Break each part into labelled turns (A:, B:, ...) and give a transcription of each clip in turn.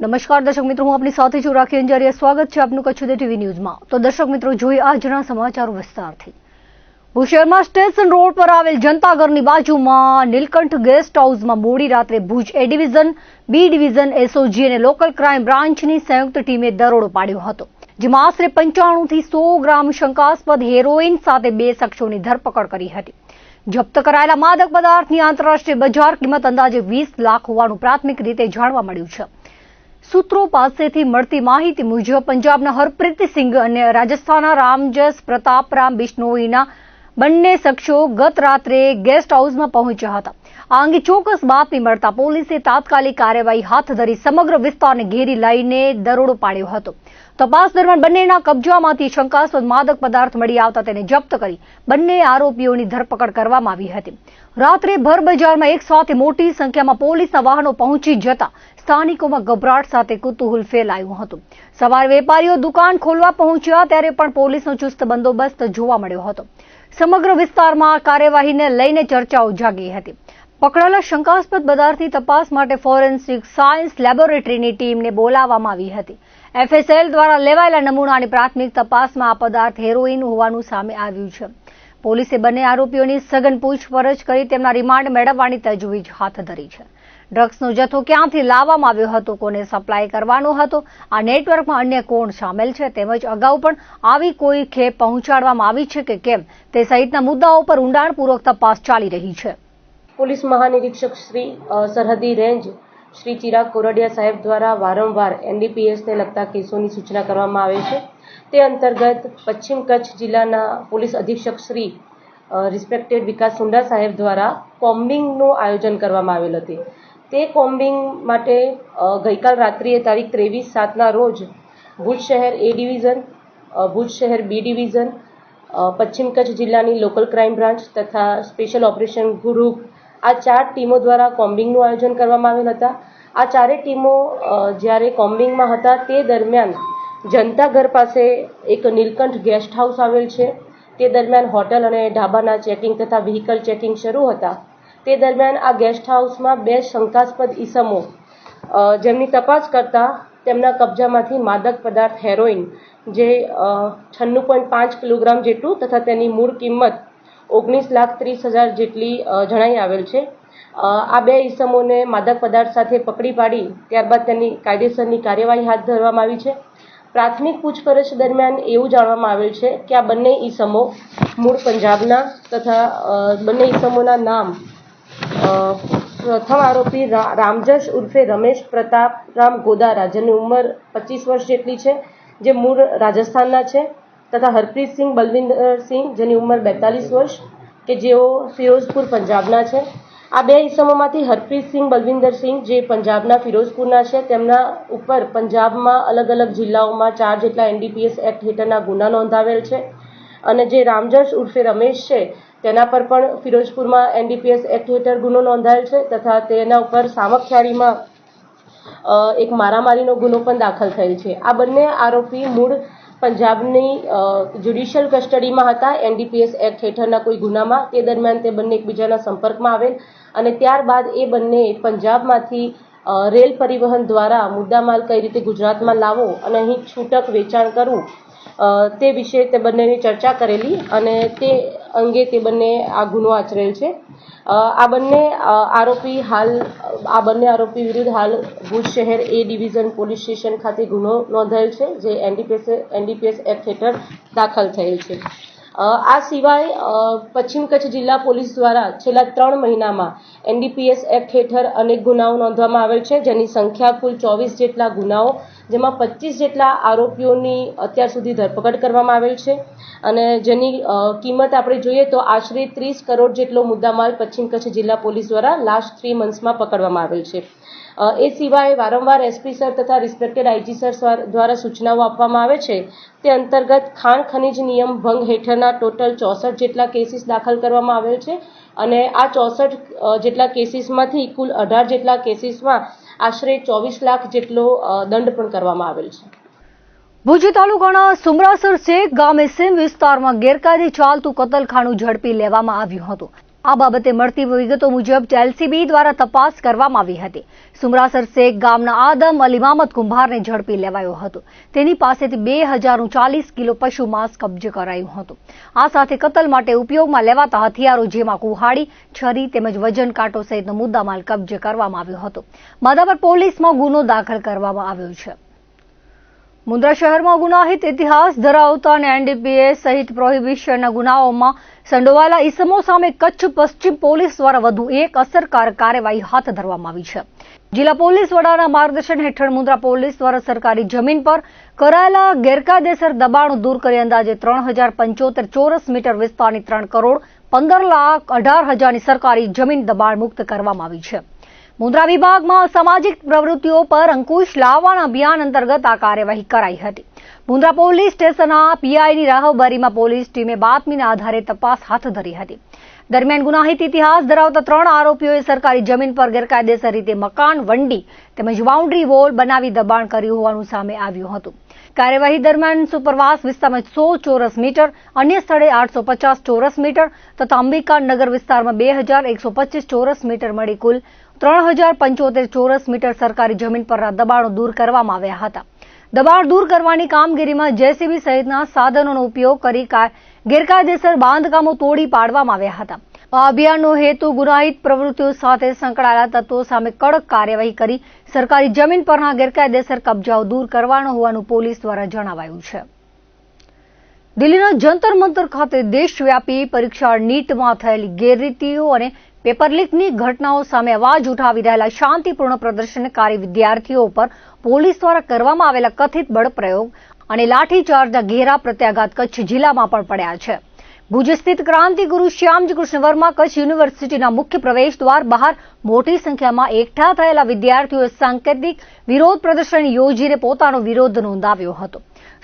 A: નમસ્કાર દર્શક મિત્રો, હું આપની સાથે છું રાખી અંજારિયા। સ્વાગત છે આપનું કચ્છ ઉદય ટીવી ન્યૂઝમાં। તો દર્શક મિત્રો, જોઈએ આજના સમાચારો વિસ્તારથી। ભુજ શહેરમાં સ્ટેશન રોડ પર આવેલ જનતાઘરની બાજુમાં નીલકંઠ ગેસ્ટ હાઉસમાં મોડી રાત્રે Bhuj A division, B division, SOG અને લોકલ ક્રાઇમ બ્રાન્ચની સંયુક્ત ટીમે દરોડો પાડ્યો હતો, જેમાં આશરે 95 થી 100 ગ્રામ શંકાસ્પદ હેરોઇન સાથે 2 શખ્સોની ધરપકડ કરી હતી। જપ્ત કરાયેલા માદક પદાર્થની આંતરરાષ્ટ્રીય બજાર કિંમત અંદાજે 20 લાખ હોવાનું પ્રાથમિક રીતે જાણવા મળ્યું છે। સૂત્રો પાસેથી મળતી માહિતી મુજબ પંજાબના હરપ્રીતસિંહ અને રાજસ્થાનના રામજસ પ્રતાપરામ બિશ્નોઈના બંને શખ્સો ગત રાત્રે ગેસ્ટ હાઉસમાં પહોંચ્યા હતા। આ અંગે ચોક્કસ બાતમી મળતા પોલીસે તાત્કાલિક કાર્યવાહી હાથ ધરી સમગ્ર વિસ્તારને ઘેરી લઈને દરોડો પાડ્યો હતો। તપાસ દરમિયાન બંનેના કબજામાંથી શંકાસ્પદ માદક પદાર્થ મળી આવતા તેને જપ્ત કરી બંને આરોપીઓની ધરપકડ કરવામાં આવી હતી। રાત્રે ભર બજારમાં એક સાથે મોટી સંખ્યામાં પોલીસના વાહનો પહોંચી જતા સ્થાનિકોમાં ગભરાટ સાથે કુતૂહલ ફેલાયું હતું। સવારે વેપારીઓ દુકાન ખોલવા પહોંચ્યા ત્યારે પણ પોલીસનો ચુસ્ત બંદોબસ્ત જોવા મળ્યો હતો। સમગ્ર વિસ્તારમાં કાર્યવાહીને લઈને ચર્ચાઓ જાગી હતી। પકડાયેલા શંકાસ્પદ પદાર્થની તપાસ માટે ફોરેન્સિક સાયન્સ લેબોરેટરીની ટીમને બોલાવવામાં આવી હતી। એફએસએલ દ્વારા લેવાયેલા નમૂનાની પ્રાથમિક તપાસમાં આ પદાર્થ હેરોઇન હોવાનું સામે આવ્યું છે। પોલીસે બંને આરોપીઓની સઘન પૂછપરછ કરી તેમના રિમાન્ડ મેળવવાની તજવીજ હાથ ધરી છે। ડ્રગ્સનો જથ્થો ક્યાંથી લાવવામાં આવ્યો હતો, કોને સપ્લાય કરવાનો હતો, આ નેટવર્કમાં અન્ય કોણ સામેલ છે, તેમજ અગાઉ પણ આવી કોઈ ખેપ પહોંચાડવામાં આવી છે કે કેમ તે સહિતના મુદ્દાઓ પર ઊંડાણપૂર્વક તપાસ ચાલી રહી છે।
B: પોલીસ મહાનિરીક્ષક શ્રી સરહદી રેન્જ શ્રી ચિરાગ કોરડિયા સાહેબ દ્વારા વારંવાર એનડીપીએસને લગતા કેસોની સૂચના કરવામાં આવે છે। તે અંતર્ગત પશ્ચિમ કચ્છ જિલ્લાના પોલીસ અધિક્ષક શ્રી રિસ્પેક્ટેડ વિકાસ સુંડા સાહેબ દ્વારા કોમ્બિંગનું આયોજન કરવામાં આવેલ હતું। તે કોમ્બિંગ માટે ગઈકાલ રાત્રિએ તારીખ 23/7ના રોજ ભુજ શહેર એ ડિવિઝન, ભુજ શહેર બી ડિવિઝન, પશ્ચિમ કચ્છ જિલ્લાની લોકલ ક્રાઇમ બ્રાન્ચ તથા સ્પેશિયલ ઓપરેશન ગ્રુપ, આ 4 ટીમો દ્વારા કોમ્બિંગનું આયોજન કરવામાં આવેલ હતા। આ 4 ટીમો જ્યારે કોમ્બિંગમાં હતા તે દરમિયાન જનતાઘર પાસે એક નીલકંઠ ગેસ્ટ હાઉસ આવેલ છે। તે દરમિયાન હોટલ અને ઢાબાના ચેકિંગ તથા વ્હીકલ ચેકિંગ શરૂ હતા। તે દરમિયાન આ ગેસ્ટ હાઉસમાં 2 શંકાસ્પદ ઈસમો જેમની તપાસ કરતા તેમના કબજામાંથી માદક પદાર્થ હેરોઇન જે 96.5 કિલોગ્રામ જેટલું તથા તેની મૂળ કિંમત 19,30,000 જેટલી જણાઈ આવેલ છે। આ 2 ઈસમોને માદક પદાર્થ સાથે પકડી પાડી ત્યારબાદ તેની કાયદેસરની કાર્યવાહી હાથ ધરવામાં આવી છે। પ્રાથમિક પૂછપરછ દરમિયાન એવું જાણવામાં આવેલ છે કે આ બંને ઈસમો મૂળ પંજાબના તથા બંને ઈસમોના નામ પ્રથમ આરોપી રામજસ ઉર્ફે રમેશ પ્રતાપરામ ગોદારા, જેની ઉંમર 25 વર્ષ જેટલી છે, જે મૂળ રાજસ્થાનના છે, તથા હરપ્રીતસિંહ બલવિંદરસિંહ, જેની ઉંમર 42 વર્ષ, કે જેઓ ફિરોઝપુર પંજાબના છે। આ 2 ઈસમોમાંથી હરપ્રીતસિંહ બલવિંદરસિંહ જે પંજાબના ફિરોઝપુરના છે, તેમના ઉપર પંજાબમાં અલગ અલગ જિલ્લાઓમાં 4 જેટલા એનડીપીએસ એક્ટ હેઠળના ગુના નોંધાવેલ છે, અને જે રામજસ ઉર્ફે રમેશ છે તેના પર પણ ફિરોઝપુરમાં એનડીપીએસ એક્ટ હેઠળ ગુનો નોંધાયેલ છે, તથા તેના ઉપર સામખિયાળીમાં એક મારામારીનો ગુનો પણ દાખલ થયેલ છે। આ બંને આરોપી મૂળ પંજાબની જ્યુડિશિયલ કસ્ટડીમાં હતા એનડીપીએસ એક્ટ હેઠળના કોઈ ગુનામાં। તે દરમિયાન તે બંને એકબીજાના સંપર્કમાં આવેલ અને ત્યારબાદ એ બંને પંજાબમાંથી રેલ પરિવહન દ્વારા મુદ્દામાલ કઈ રીતે ગુજરાતમાં લાવવો અને અહીં છૂટક વેચાણ કરવું તે વિશે તે બંનેની ચર્ચા કરેલી અને તે અંગે તે બંને આ ગુનો આચરેલ છે। આ બંને આરોપી વિરુદ્ધ હાલ ભુજ શહેર એ ડિવિઝન પોલીસ સ્ટેશન ખાતે ગુનો નોંધાયેલ છે, જે એનડીપીએસ એક્ટ હેઠળ દાખલ થયેલ છે। આ સિવાય પશ્ચિમ કચ્છ જિલ્લા પોલીસ દ્વારા છેલ્લા 3 મહિનામાં એનડીપીએસ એક્ટ હેઠળ અનેક ગુનાઓ નોંધવામાં આવેલ છે, જેની સંખ્યા કુલ 24 જેટલા ગુનાઓ, જેમાં 25 જેટલા આરોપીઓની અત્યાર સુધી ધરપકડ કરવામાં આવેલ છે, અને જેની કિંમત આપણે જોઈએ તો આશરે 30 કરોડ જેટલો મુદ્દામાલ પશ્ચિમ કચ્છ જિલ્લા પોલીસ દ્વારા લાસ્ટ 3 મંથ્સમાં પકડવામાં આવેલ છે। એ સિવાય વારંવાર એસપી સર તથા રિસ્પેક્ટેડ આઈજી સર દ્વારા સૂચનાઓ આપવામાં આવે છે। તે અંતર્ગત ખાણ ખનીજ નિયમ ભંગ હેઠળના ટોટલ 64 જેટલા કેસીસ દાખલ કરવામાં આવેલ છે, અને આ 64 જેટલા કેસીસમાંથી કુલ 18 જેટલા કેસીસમાં આશરે 24 લાખ જેટલો દંડ પણ કરવામાં આવેલ છે।
A: ભુજ તાલુકાના સુમરાસર શેખ ગામે સીમ વિસ્તારમાં ગેરકાયદે ચાલતું કતલખાનું ઝડપી લેવામાં આવ્યું હતું। આ બાબતે મળતી વિગતો મુજબ એલસીબી દ્વારા તપાસ કરવામાં આવી હતી. સુમરાસર શેખ ગામના આદમ અલી મામદ કુંભારને ઝડપી લેવાયો હતો. તેની પાસેથી 2040 કિલો પશુ માંસ કબજે કરાયું હતું. આ સાથે કતલ માટે ઉપયોગમાં લેવાતા હથિયારો જેમાં કુહાડી, છરી તેમજ વજન કાંટો સહિતનો મુદ્દામાલ કબજે કરવામાં આવ્યો હતો. માધાપર પોલીસમાં ગુનો દાખલ કરવામાં આવ્યો છે. મુન્દ્રા શહેરમાં ગુનાહિત ઇતિહાસ ધરાવતા અને એનડીપીએસ સહિત પ્રોહિબિશનના ગુનાઓમાં સંડોવાયેલા ઇસમો સામે કચ્છ પશ્ચિમ પોલીસ દ્વારા વધુ એક અસરકારક કાર્યવાહી હાથ ધરવામાં આવી છે. જિલ્લા પોલીસ વડાના માર્ગદર્શન હેઠળ મુન્દ્રા પોલીસ દ્વારા સરકારી જમીન પર કરાયેલા ગેરકાયદેસર દબાણો દૂર કરી અંદાજે 3075 ચોરસ મીટર વિસ્તારની 3,15,18,000ની સરકારી જમીન દબાણ મુક્ત કરવામાં આવી છે. મુન્દ્રા વિભાગમાં સામાજિક પ્રવૃત્તિઓ પર અંકુશ લાવવાના અભિયાન અંતર્ગત આ કાર્યવાહી કરાઈ હતી. મુન્દ્રા પોલીસ સ્ટેશનના પીઆઈની રાહબરીમાં પોલીસ ટીમે બાતમીના આધારે તપાસ હાથ ધરી હતી. દરમિયાન ગુનાહિત ઇતિહાસ ધરાવતા 3 આરોપીઓએ સરકારી જમીન પર ગેરકાયદેસર રીતે મકાન, વંડી તેમજ બાઉન્ડ્રી વોલ બનાવી દબાણ કર્યું હોવાનું સામે આવ્યું હતું. કાર્યવાહી દરમિયાન સુપરવાસ વિસ્તારમાં 100 ચોરસ મીટર, અન્ય સ્થળે 850 ચોરસ મીટર તથા અંબિકા નગર વિસ્તારમાં 2125 ચોરસ મીટર મળી કુલ 3075 ચોરસ મીટર સરકારી જમીન પરના દબાણો દૂર કરવામાં આવ્યા હતા. દબાણ દૂર કરવાની કામગીરીમાં જેસીબી સહિતના સાધનોનો ઉપયોગ કરી ગેરકાયદેસર બાંધકામો તોડી પાડવામાં આવ્યા હતા. આ અભિયાનનો હેતુ ગુનાહિત પ્રવૃત્તિઓ સાથે સંકળાયેલા તત્વો સામે કડક કાર્યવાહી કરી સરકારી જમીન પરના ગેરકાયદેસર કબજાઓ દૂર કરવાનો હોવાનું પોલીસ દ્વારા જણાવાયું છે. દિલ્હીના જંતર મંતર ખાતે દેશવ્યાપી પરીક્ષા નીટમાં થયેલી ગેરરીતિઓ અને પેપર લીકની ઘટનાઓ સામે અવાજ ઉઠાવી રહેલા શાંતિપૂર્ણ પ્રદર્શનકારી વિદ્યાર્થીઓ પર પોલીસ દ્વારા કરવામાં આવેલા કથિત બળપ્રયોગ અને લાઠીચાર્જના ઘેરા પ્રત્યાઘાત કચ્છ જિલ્લામાં પણ પડ્યા છે. ભુજ સ્થિત ક્રાંતિગુરુ શ્યામજી કૃષ્ણ વર્મા કચ્છ યુનિવર્સિટીના મુખ્ય પ્રવેશ દ્વાર બહાર મોટી સંખ્યામાં એકઠા થયેલા વિદ્યાર્થીઓએ સાંકેતિક વિરોધ પ્રદર્શન યોજીને પોતાનો વિરોધ નોંધાવ્યો હતો.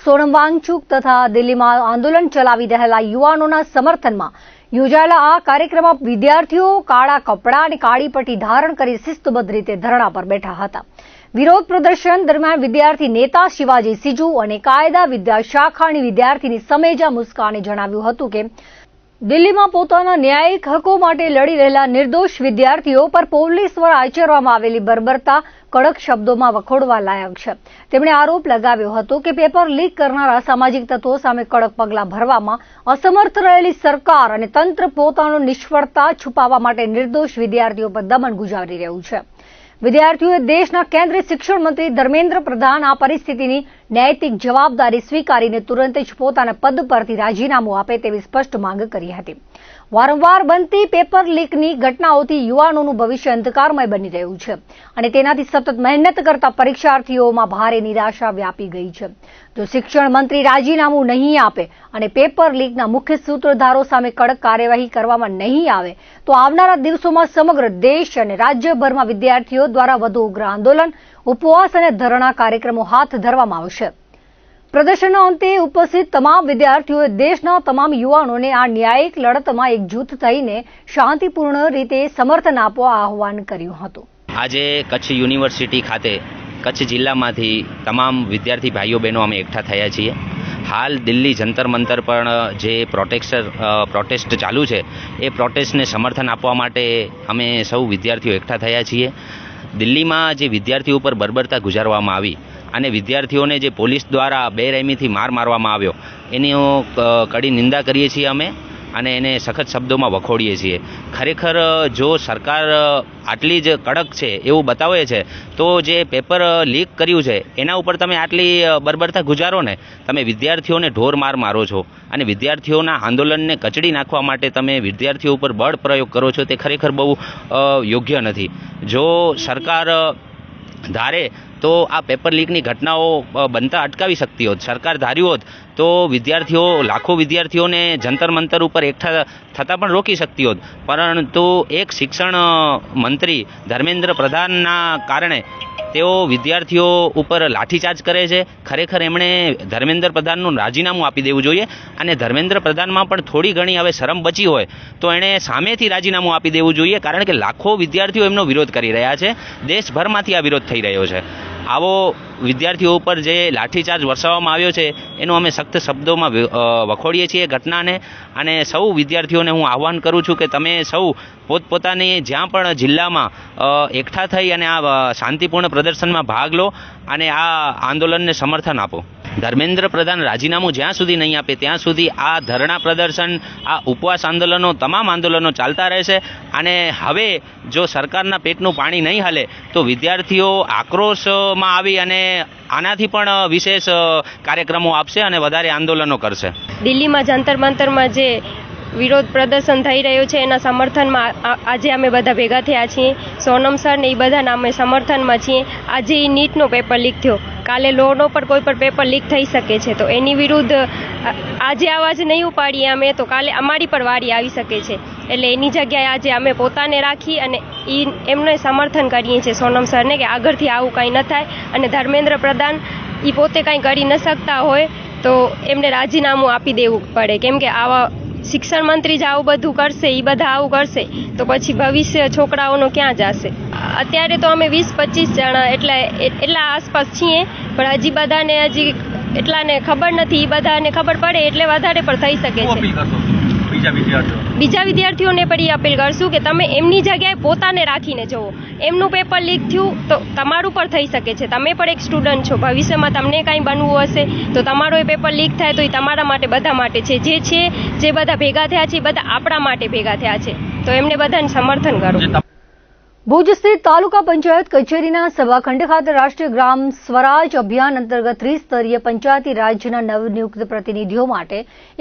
A: સોનમ વાંગચુક તથા દિલ્હીમાં આંદોલન ચલાવી રહેલા યુવાનોના સમર્થનમાં યોજાયેલા આ કાર્યક્રમમાં વિદ્યાર્થીઓ કાળા કપડાં અને કાળી પટ્ટી ધારણ કરી શિસ્તબદ્ધ રીતે ધરણા પર બેઠા હતા. વિરોધ પ્રદર્શન દરમિયાન વિદ્યાર્થી નેતા શિવાજી સિજુ અને કાયદા વિદ્યા શાખાની વિદ્યાર્થીની સમેજા મુસ્કાને જણાવ્યું હતું કે દિલ્હીમાં પોતાના ન્યાયિક હકો માટે લડી રહેલા નિર્દોષ વિદ્યાર્થીઓ પર પોલીસ દ્વારા આચરવામાં આવેલી બર્બરતા કડક શબ્દોમાં વખોડવા લાયક છે. તેમણે આરોપ લગાવ્યો હતો કે પેપર લીક કરનારા સામાજિક તત્વો સામે કડક પગલાં ભરવામાં અસમર્થ રહેલી સરકાર અને તંત્ર પોતાનો નિષ્ફળતા છુપાવવા માટે નિર્દોષ વિદ્યાર્થીઓ પર દમન ગુજારી રહ્યું છે. વિદ્યાર્થીઓએ દેશના કેન્દ્રીય શિક્ષણ મંત્રી ધર્મેન્દ્ર પ્રધાન આ પરિસ્થિતિની નૈતિક જવાબદારી સ્વીકારીને તુરંત જ પોતાના પદ પરથી રાજીનામું આપે તેવી સ્પષ્ટ માંગ કરી હતી. વારંવાર બનતી પેપર લીકની ઘટનાઓથી યુવાનોનું ભવિષ્ય અંધકારમય બની રહ્યું છે અને તેનાથી સતત મહેનત કરતા પરીક્ષાર્થીઓમાં ભારે નિરાશા વ્યાપી ગઈ છે. જો શિક્ષણ મંત્રી રાજીનામું નહીં આપે અને પેપર લીકના મુખ્ય સૂત્રધારો સામે કડક કાર્યવાહી કરવામાં નહીં આવે તો આવનારા દિવસોમાં સમગ્ર દેશ અને રાજ્યભરમાં વિદ્યાર્થીઓ દ્વારા વધુ ઉગ્ર આંદોલન, ઉપવાસ અને ધરણા કાર્યક્રમો હાથ ધરવામાં આવશે. પ્રદર્શનના અંતે ઉપસ્થિત તમામ વિદ્યાર્થીઓએ દેશના તમામ યુવાનોને આ ન્યાયિક લડતમાં એકજૂથ થઈને શાંતિપૂર્ણ રીતે સમર્થન આપવા આહવાન કર્યું હતું.
C: આજે કચ્છ યુનિવર્સિટી ખાતે કચ્છ જિલ્લામાંથી તમામ વિદ્યાર્થી ભાઈઓ બહેનો અમે એકઠા થયા છીએ. હાલ દિલ્હી જંતર મંતર પર જે પ્રોટેસ્ટ ચાલુ છે એ પ્રોટેસ્ટને સમર્થન આપવા માટે અમે સૌ વિદ્યાર્થીઓ એકઠા થયા છીએ. દિલ્હીમાં જે વિદ્યાર્થીઓ ઉપર બર્બરતા ગુજારવામાં આવી અને વિદ્યાર્થીઓને જે પોલીસ દ્વારા બેરહેમીથી મારવામાં આવ્યો એની કડી નિંદા કરીએ છીએ અમે અને એને સખત શબ્દોમાં વખોડીએ છીએ. ખરેખર જો સરકાર આટલી જ કડક છે એવું બતાવે છે તો જે પેપર લીક કર્યું છે એના ઉપર તમે આટલી બર્બરતા ગુજારો ને, તમે વિદ્યાર્થીઓને ઢોર મારો છો અને વિદ્યાર્થીઓના આંદોલનને કચડી નાખવા માટે તમે વિદ્યાર્થીઓ ઉપર બળ પ્રયોગ કરો છો તે ખરેખર બહુ યોગ્ય નથી. જો સરકાર ધારે તો આ પેપર લીકની ઘટનાઓ બનતા અટકાવી શકતી હોત. સરકાર ધાર્યું હોત તો લાખો વિદ્યાર્થીઓને જંતર મંતર ઉપર એકઠા થતાં પણ રોકી શકતી હોત. પરંતુ એક શિક્ષણ મંત્રી ધર્મેન્દ્ર પ્રધાનના કારણે તેઓ વિદ્યાર્થીઓ ઉપર લાઠીચાર્જ કરે છે. ખરેખર એમણે ધર્મેન્દ્ર પ્રધાનનું રાજીનામું આપી દેવું જોઈએ અને ધર્મેન્દ્ર પ્રધાનમાં પણ થોડી ઘણી હવે શરમ બચી હોય તો એણે સામેથી રાજીનામું આપી દેવું જોઈએ, કારણ કે લાખો વિદ્યાર્થીઓ એમનો વિરોધ કરી રહ્યા છે. દેશભરમાંથી આ વિરોધ થઈ રહ્યો છે. આવો વિદ્યાર્થીઓ ઉપર જે લાઠીચાર્જ વરસાવવામાં આવ્યો છે એનું અમે સખ્ત શબ્દોમાં વખોડીએ છીએ ઘટનાને, અને સૌ વિદ્યાર્થીઓને હું આહ્વાન કરું છું કે તમે સૌ પોતપોતાની જ્યાં પણ જિલ્લામાં એકઠા થઈ અને આ શાંતિપૂર્ણ પ્રદર્શનમાં ભાગ લો અને આ આંદોલનને સમર્થન આપો. ધર્મેન્દ્ર પ્રધાન રાજીનામું જ્યાં સુધી નહીં આપે ત્યાં સુધી આ ધરણા પ્રદર્શન, આ ઉપવાસ આંદોલનો, તમામ આંદોલનો ચાલતા રહેશે. અને હવે જો સરકારના પેટનું પાણી નહીં હાલે તો વિદ્યાર્થીઓ આક્રોશમાં આવી અને આનાથી પણ વિશેષ કાર્યક્રમો આપશે અને વધારે આંદોલનો કરશે.
D: દિલ્હીમાં જંતર મંતરમાં જે વિરોધ પ્રદર્શન થઈ રહ્યું છે એના સમર્થનમાં આજે અમે બધા ભેગા થયા છીએ. સોનમ સર ને એ બધાના અમે સમર્થનમાં છીએ. આજે એ નીટનો પેપર લીક થયો, કાલે લોનો પર કોઈ પણ પેપર લીક થઈ શકે છે, તો એની વિરુદ્ધ આજે અવાજ નહીં ઉપાડીએ અમે તો કાલે અમારી પર વારી આવી શકે છે. એટલે એની જગ્યાએ આજે અમે પોતાને રાખી અને એમને સમર્થન કરીએ છીએ સોનમ સરને કે આગળથી આવું કંઈ ન થાય. અને ધર્મેન્દ્ર પ્રધાન એ પોતે કંઈ કરી ન શકતા હોય તો એમને રાજીનામું આપી દેવું પડે, કેમ કે આવા શિક્ષણ મંત્રી જ આવું બધું કરશે, એ બધા આવું કરશે તો પછી ભવિષ્ય છોકરાઓનો ક્યાં જશે. અત્યારે તો અમે 20-25 જણા એટલા આસપાસ છીએ, પણ હજી બધાને એટલાને ખબર નથી. એ બધાને ખબર પડે એટલે વધારે પણ થઈ શકે છે. બીજા વિદ્યાર્થીઓને પણ એ અપીલ કરશું કે તમે એમની જગ્યાએ પોતાને રાખીને જુઓ. એમનું પેપર લીક થયું તો તમારું પણ થઈ શકે છે. તમે પણ એક સ્ટુડન્ટ છો, ભવિષ્યમાં તમને કાંઈ બનવું હશે તો તમારો એ પેપર લીક થાય તો એ તમારા માટે, બધા માટે છે. જે બધા ભેગા થયા છે એ બધા આપણા માટે ભેગા થયા છે, તો એમને બધાને સમર્થન કરો.
A: ભુજ સ્થિત તાલુકા પંચાયત કચેરીના સભાખંડ ખાતે રાષ્ટ્રીય ગ્રામ સ્વરાજ અભિયાન અંતર્ગત ત્રિસ્તરીય પંચાયતી રાજ્યના નવનિયુક્ત પ્રતિનિધિઓ માટે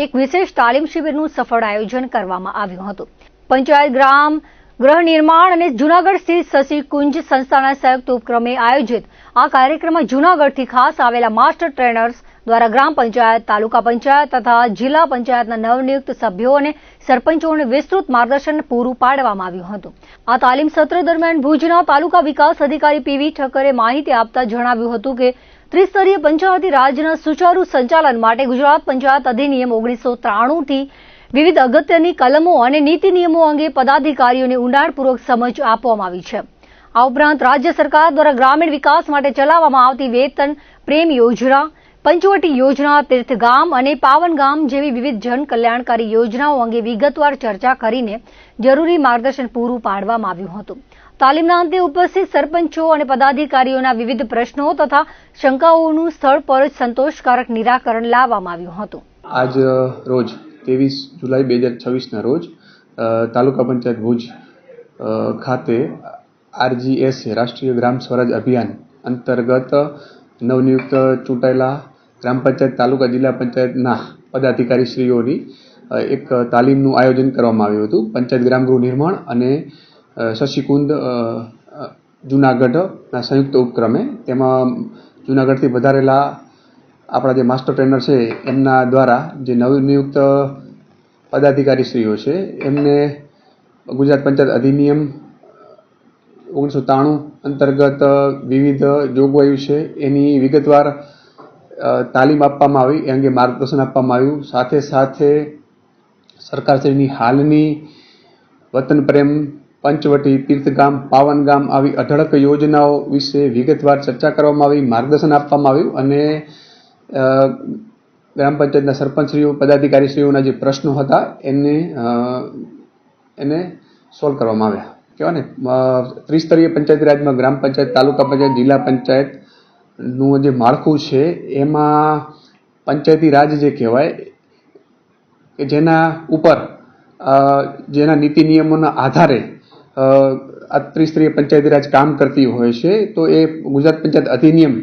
A: એક વિશેષ તાલીમ શિબિરનું સફળ આયોજન કરવામાં આવ્યું હતું. પંચાયત ગ્રામ ગૃહ નિર્માણ અને જૂનાગઢ સ્થિત શશિકુંજ સંસ્થાના સંયુક્ત ઉપક્રમે આયોજિત આ કાર્યક્રમમાં જૂનાગઢથી ખાસ આવેલા માસ્ટર ટ્રેનર્સ દ્વારા ગ્રામ પંચાયત, તાલુકા પંચાયત તથા જિલ્લા પંચાયતના નવનિયુક્ત સભ્યો અને સરપંચોને વિસ્તૃત માર્ગદર્શન પૂરું પાડવામાં આવ્યું હતું. આ તાલીમ સત્ર દરમિયાન ભુજના તાલુકા વિકાસ અધિકારી પીવી ઠક્કરે માહિતી આપતા જણાવ્યું હતું કે ત્રિસ્તરીય પંચાયતી રાજના સુચારુ સંચાલન માટે ગુજરાત પંચાયત અધિનિયમ 1993થી વિવિધ અગત્યની કલમો અને નીતિ નિયમો અંગે પદાધિકારીઓને ઊંડાણપૂર્વક સમજ આપવામાં આવી છે. આ ઉપરાંત રાજ્ય સરકાર દ્વારા ગ્રામીણ વિકાસ માટે ચલાવવામાં આવતી વેતન પ્રેમ યોજના, પંચવટી યોજના, તીર્થગામ અને પાવનગામ જેવી વિવિધ જન કલ્યાણકારી યોજનાઓ અંગે વિગતવાર ચર્ચા કરીને જરૂરી માર્ગદર્શન પૂરું પાડવામાં આવ્યું હતું. તાલીમના અંતે ઉપસ્થિત સરપંચો અને પદાધિકારીઓના વિવિધ પ્રશ્નો તથા શંકાઓનું સ્થળ પર જ સંતોષકારક નિરાકરણ લાવવામાં આવ્યું હતું.
E: આજ રોજ 23 જુલાઈ 2026ના રોજ તાલુકા પંચાયત ભુજ ખાતે RGS રાષ્ટ્રીય ગ્રામ સ્વરાજ અભિયાન અંતર્ગત નવનિયુક્ત ચૂંટાયેલા ગ્રામ પંચાયત, તાલુકા, જિલ્લા પંચાયતના પદાધિકારીશ્રીઓની એક તાલીમનું આયોજન કરવામાં આવ્યું હતું. પંચાયત ગ્રામ ગૃહ નિર્માણ અને શશિકુંજ જૂનાગઢના સંયુક્ત ઉપક્રમે. તેમાં જૂનાગઢથી વધારેલા આપણા જે માસ્ટર ટ્રેનર છે એમના દ્વારા જે નવનિયુક્ત પદાધિકારીશ્રીઓ છે એમને ગુજરાત પંચાયત અધિનિયમ 1993 અંતર્ગત વિવિધ જોગવાઈઓ છે એની વિગતવાર તાલીમ આપવામાં આવી, એ અંગે માર્ગદર્શન આપવામાં આવ્યું. સાથે સાથે સરકારશ્રીની હાલની વતન પ્રેમ, પંચવટી, તીર્થગામ, પાવનગામ આવી અઢળક યોજનાઓ વિશે વિગતવાર ચર્ચા કરવામાં આવી, માર્ગદર્શન આપવામાં આવ્યું અને ગ્રામ પંચાયતના સરપંચશ્રીઓ, પદાધિકારીશ્રીઓના જે પ્રશ્નો હતા એને સોલ્વ કરવામાં આવ્યા. કહેવાય ને ત્રિસ્તરીય પંચાયતી રાજમાં ગ્રામ પંચાયત, તાલુકા પંચાયત, જિલ્લા પંચાયતનું જે માળખું છે એમાં પંચાયતી રાજ જે કહેવાય કે જેના ઉપર જેના નીતિ નિયમોના આધારે આ ત્રિસ્તરીય પંચાયતી રાજ કામ કરતી હોય છે, તો એ ગુજરાત પંચાયત અધિનિયમ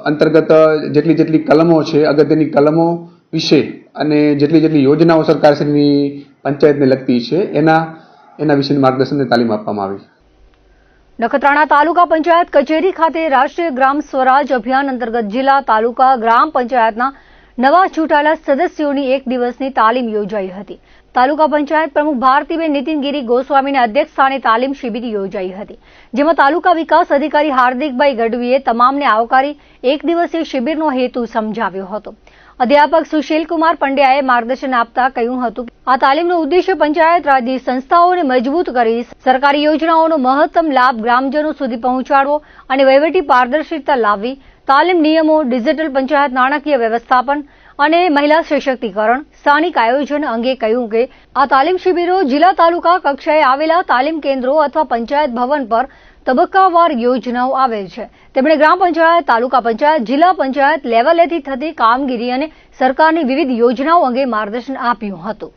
E: અંતર્ગત જેટલી કલમો છે, અગત્યની કલમો વિશે અને જેટલી યોજનાઓ સરકારશ્રીની પંચાયતને લગતી છે એના વિશેની માર્ગદર્શનને તાલીમ આપવામાં આવી.
A: નખત્રાણા તાલુકા પંચાયત કચેરી ખાતે રાષ્ટ્રીય ગ્રામ સ્વરાજ અભિયાન અંતર્ગત જિલ્લા, તાલુકા, ગ્રામ પંચાયતના નવા ચૂંટાયેલા સદસ્યોની એક દિવસની તાલીમ યોજાઈ હતી. તાલુકા પંચાયત પ્રમુખ ભારતીબેન નીતિનગીરી ગોસ્વામીના અધ્યક્ષસ્થાને તાલીમ શિબિર યોજાઈ હતી, જેમાં તાલુકા વિકાસ અધિકારી હાર્દિકભાઈ ગઢવીએ તમામને આવકારી એક દિવસીય શિબિરનો હેતુ સમજાવ્યો હતો. અધ્યાપક સુશીલકુમાર પંડ્યાએ માર્ગદર્શન આપતા કહ્યું હતું, આ તાલીમનો ઉદ્દેશ્ય પંચાયત રાજની સંસ્થાઓને મજબૂત કરી સરકારી યોજનાઓનો મહત્તમ લાભ ગ્રામજનો સુધી પહોંચાડવો અને વહીવટી પારદર્શિતા લાવવી, તાલીમ નિયમો, ડિજિટલ પંચાયત નાણાકીય વ્યવસ્થાપન અને મહિલા સશક્તિકરણ, સ્થાનિક આયોજન અંગે કહ્યું કે આ તાલીમ શિબિરો જિલ્લા તાલુકા કક્ષાએ આવેલા તાલીમ કેન્દ્રો અથવા પંચાયત ભવન પર તબક્કાવાર યોજનાઓ આવેલ છે. તેમણે ગ્રામ પંચાયત, તાલુકા પંચાયત, જિલ્લા પંચાયત લેવલેથી થતી કામગીરી અને સરકારની વિવિધ યોજનાઓ અંગે માર્ગદર્શન આપ્યું હતું.